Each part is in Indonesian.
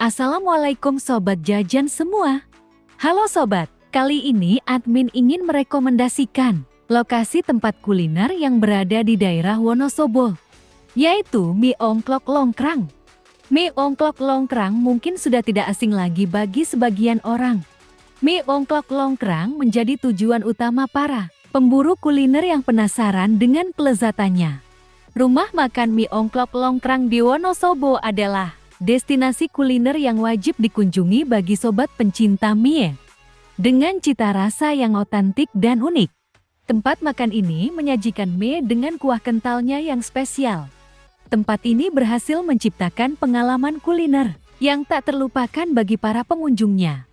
Assalamualaikum Sobat Jajan semua. Halo Sobat, kali ini admin ingin merekomendasikan lokasi tempat kuliner yang berada di daerah Wonosobo, yaitu Mie Ongklok Longkrang. Mie Ongklok Longkrang mungkin sudah tidak asing lagi bagi sebagian orang. Mie Ongklok Longkrang menjadi tujuan utama para pemburu kuliner yang penasaran dengan kelezatannya. Rumah makan Mie Ongklok Longkrang di Wonosobo adalah destinasi kuliner yang wajib dikunjungi bagi sobat pencinta mie. Dengan cita rasa yang otentik dan unik, tempat makan ini menyajikan mie dengan kuah kentalnya yang spesial. Tempat ini berhasil menciptakan pengalaman kuliner yang tak terlupakan bagi para pengunjungnya.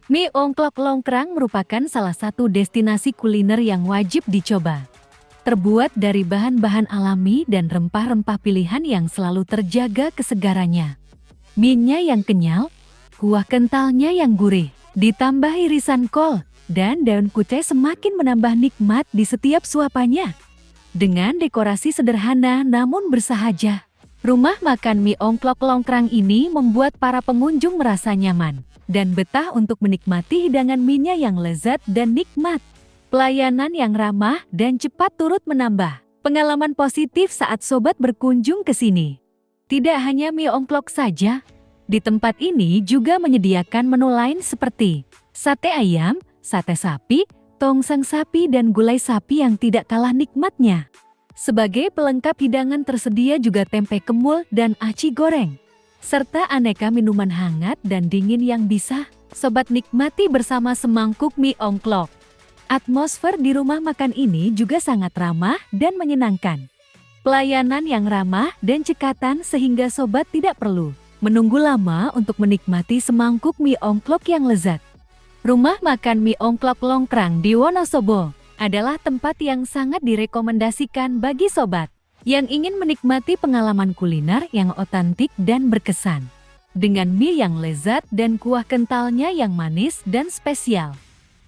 Mie Ongklok Longkrang merupakan salah satu destinasi kuliner yang wajib dicoba. Terbuat dari bahan-bahan alami dan rempah-rempah pilihan yang selalu terjaga kesegarannya. Mie-nya yang kenyal, kuah kentalnya yang gurih, ditambah irisan kol dan daun kucai semakin menambah nikmat di setiap suapannya. Dengan dekorasi sederhana namun bersahaja, rumah makan Mie Ongklok Longkrang ini membuat para pengunjung merasa nyaman dan betah untuk menikmati hidangan mie-nya yang lezat dan nikmat. Pelayanan yang ramah dan cepat turut menambah pengalaman positif saat sobat berkunjung ke sini. Tidak hanya mie ongklok saja, di tempat ini juga menyediakan menu lain seperti sate ayam, sate sapi, tongseng sapi dan gulai sapi yang tidak kalah nikmatnya. Sebagai pelengkap hidangan tersedia juga tempe kemul dan aci goreng, serta aneka minuman hangat dan dingin yang bisa sobat nikmati bersama semangkuk mie ongklok. Atmosfer di rumah makan ini juga sangat ramah dan menyenangkan. Pelayanan yang ramah dan cekatan sehingga sobat tidak perlu menunggu lama untuk menikmati semangkuk mie ongklok yang lezat. Rumah makan Mie Ongklok Longkrang di Wonosobo adalah tempat yang sangat direkomendasikan bagi sobat yang ingin menikmati pengalaman kuliner yang otentik dan berkesan. Dengan mie yang lezat dan kuah kentalnya yang manis dan spesial.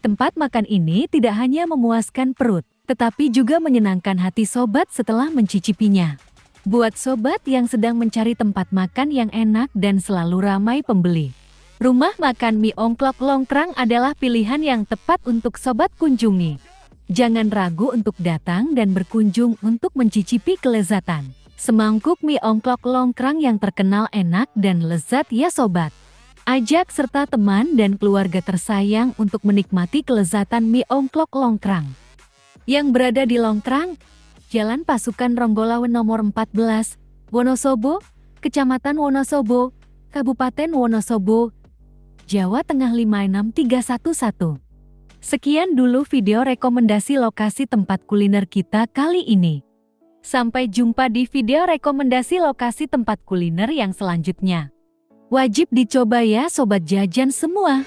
Tempat makan ini tidak hanya memuaskan perut, tetapi juga menyenangkan hati sobat setelah mencicipinya. Buat sobat yang sedang mencari tempat makan yang enak dan selalu ramai pembeli, rumah makan Mie Ongklok Longkrang adalah pilihan yang tepat untuk sobat kunjungi. Jangan ragu untuk datang dan berkunjung untuk mencicipi kelezatan semangkuk Mie Ongklok Longkrang yang terkenal enak dan lezat ya sobat. Ajak serta teman dan keluarga tersayang untuk menikmati kelezatan Mie Ongklok Longkrang yang berada di Longkrang, Jalan Pasukan Ronggolawe nomor 14, Wonosobo, Kecamatan Wonosobo, Kabupaten Wonosobo, Jawa Tengah 56311. Sekian dulu video rekomendasi lokasi tempat kuliner kita kali ini. Sampai jumpa di video rekomendasi lokasi tempat kuliner yang selanjutnya. Wajib dicoba ya sobat jajan semua.